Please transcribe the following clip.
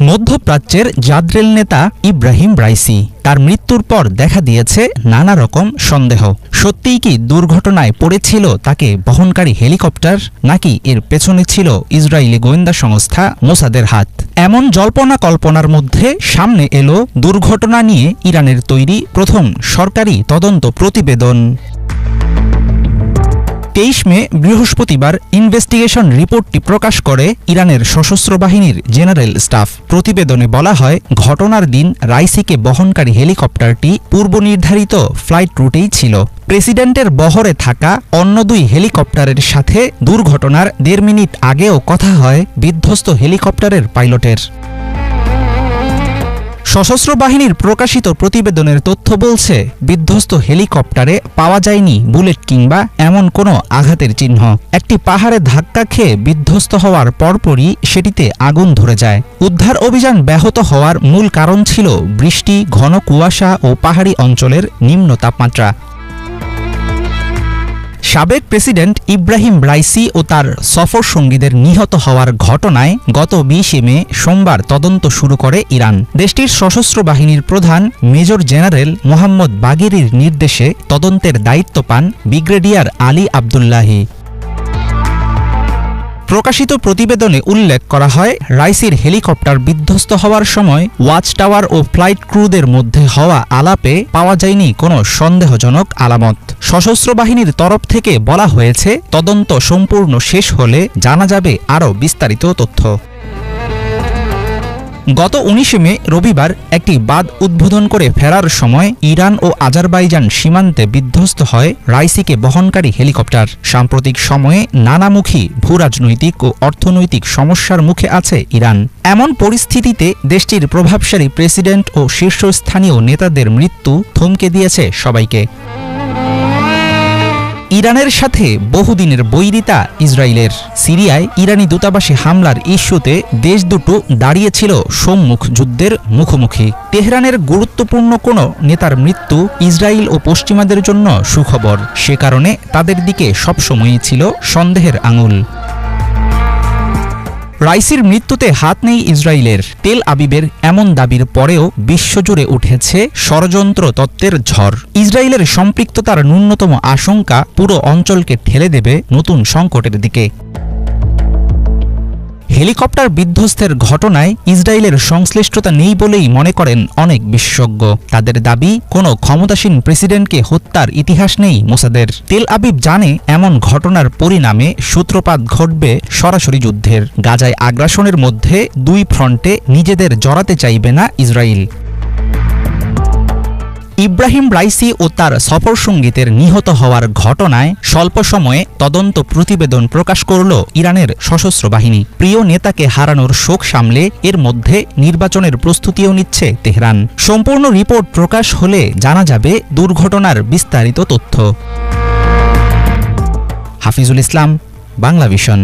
মধ্যপ্রাচ্যের জাদ্রেল নেতা Ebrahim Raisi তার মৃত্যুর পর দেখা দিয়েছে নানা রকম সন্দেহ। সত্যিই কি দুর্ঘটনায় পড়েছিল তাকে বহনকারী হেলিকপ্টার, নাকি এর পেছনে ছিল ইসরায়েলি গোয়েন্দা সংস্থা মোসাদের হাত? এমন জল্পনা কল্পনার মধ্যে সামনে এলো দুর্ঘটনা নিয়ে ইরানের তৈরি প্রথম সরকারি তদন্ত প্রতিবেদন। 23 মে বৃহস্পতিবার ইনভেস্টিগেশন রিপোর্টটি প্রকাশ করে ইরানের সশস্ত্র বাহিনীর জেনারেল স্টাফ। প্রতিবেদনে বলা হয়, ঘটনার দিন রাইসিকে বহনকারী হেলিকপ্টারটি পূর্বনির্ধারিত ফ্লাইট রুটেই ছিল। প্রেসিডেন্টের বহরে থাকা অন্য দুই হেলিকপ্টারের সাথে দুর্ঘটনার 1.5 মিনিট আগেও কথা হয় বিধ্বস্ত হেলিকপ্টারের পাইলটের। সশস্ত্র বাহিনীর প্রকাশিত প্রতিবেদনের তথ্য বলছে, বিধ্বস্ত হেলিকপ্টারে পাওয়া যায়নি বুলেট কিংবা এমন কোনো আঘাতের চিহ্ন। একটি পাহাড়ে ধাক্কা খেয়ে বিধ্বস্ত হওয়ার পরপরই সেটিতে আগুন ধরে যায়। উদ্ধার অভিযান ব্যাহত হওয়ার মূল কারণ ছিল বৃষ্টি, ঘন কুয়াশা ও পাহাড়ি অঞ্চলের নিম্ন তাপমাত্রা। সাবেক প্রেসিডেন্ট ইব্রাহিম রাইসি ও তার সফর সঙ্গীদের নিহত হওয়ার ঘটনায় গত 20 মে সোমবার তদন্ত শুরু করে ইরান। দেশটির সশস্ত্র বাহিনীর প্রধান মেজর জেনারেল মোহাম্মদ বাগেরির নির্দেশে তদন্তের দায়িত্ব পান ব্রিগেডিয়ার আলী আবদুল্লাহি। প্রকাশিত প্রতিবেদনে উল্লেখ করা হয়, রাইসির হেলিকপ্টার বিধ্বস্ত হওয়ার সময় ওয়াচ টাওয়ার ও ফ্লাইট ক্রুদের মধ্যে হওয়া আলাপে পাওয়া যায়নি কোনো সন্দেহজনক আলামত। সশস্ত্র বাহিনীর তরফ থেকে বলা হয়েছে, তদন্ত সম্পূর্ণ শেষ হলে জানা যাবে আরও বিস্তারিত তথ্য। গত 19 মে রবিবার একটি বাঁধ উদ্বোধন করে ফেরার সময় ইরান ও আজারবাইজান সীমান্তে বিধ্বস্ত হয় রাইসিকে বহনকারী হেলিকপ্টার। সাম্প্রতিক সময়ে নানামুখী ভূরাজনৈতিক ও অর্থনৈতিক সমস্যার মুখে আছে ইরান। এমন পরিস্থিতিতে দেশটির প্রভাবশালী প্রেসিডেন্ট ও শীর্ষস্থানীয় নেতাদের মৃত্যু থমকে দিয়েছে সবাইকে। ইরানের সাথে বহুদিনের বৈরিতা ইসরায়েলের। সিরিয়ায় ইরানি দূতাবাসে হামলার ইস্যুতে দেশ দুটো দাঁড়িয়েছিল সম্মুখ যুদ্ধের মুখোমুখি। তেহরানের গুরুত্বপূর্ণ কোনো নেতার মৃত্যু ইসরায়েল ও পশ্চিমাদের জন্য সুখবর। সে কারণে তাদের দিকে সবসময়ই ছিল সন্দেহের আঙুল। রাইসির মৃত্যুতে হাত নেই ইসরায়েলের। তেল আবিবের এমন দাবির পরেও বিশ্বজুড়ে উঠেছে ষড়যন্ত্র তত্ত্বের ঝড়। ইসরায়েলের সম্পৃক্ততার ন্যূনতম আশঙ্কা পুরো অঞ্চলকে ঠেলে দেবে নতুন সংকটের দিকে। হেলিকপ্টার বিধ্বস্তের ঘটনায় ইসরায়েলের সংশ্লিষ্টতা নেই বলেই মনে করেন অনেক বিশেষজ্ঞ। তাদের দাবি, কোনো ক্ষমতাসীন প্রেসিডেন্টকে হত্যার ইতিহাস নেই মোসাদের। তেল আবিব জানে, এমন ঘটনার পরিণামে সূত্রপাত ঘটবে সরাসরি যুদ্ধের। গাজায় আগ্রাসনের মধ্যে দুই ফ্রন্টে নিজেদের জড়াতে চাইবে না ইসরায়েল। ইব্রাহিম রাইসি ও তার সফরসঙ্গীদের নিহত হওয়ার ঘটনায় স্বল্প সময়ে তদন্ত প্রতিবেদন প্রকাশ করল ইরানের সশস্ত্র বাহিনী। প্রিয় নেতাকে হারানোর শোক সামলে এর মধ্যে নির্বাচনের প্রস্তুতিও নিচ্ছে তেহরান। সম্পূর্ণ রিপোর্ট প্রকাশ হলে জানা যাবে দুর্ঘটনার বিস্তারিত তথ্য। হাফিজুল ইসলাম, বাংলা ভিশন।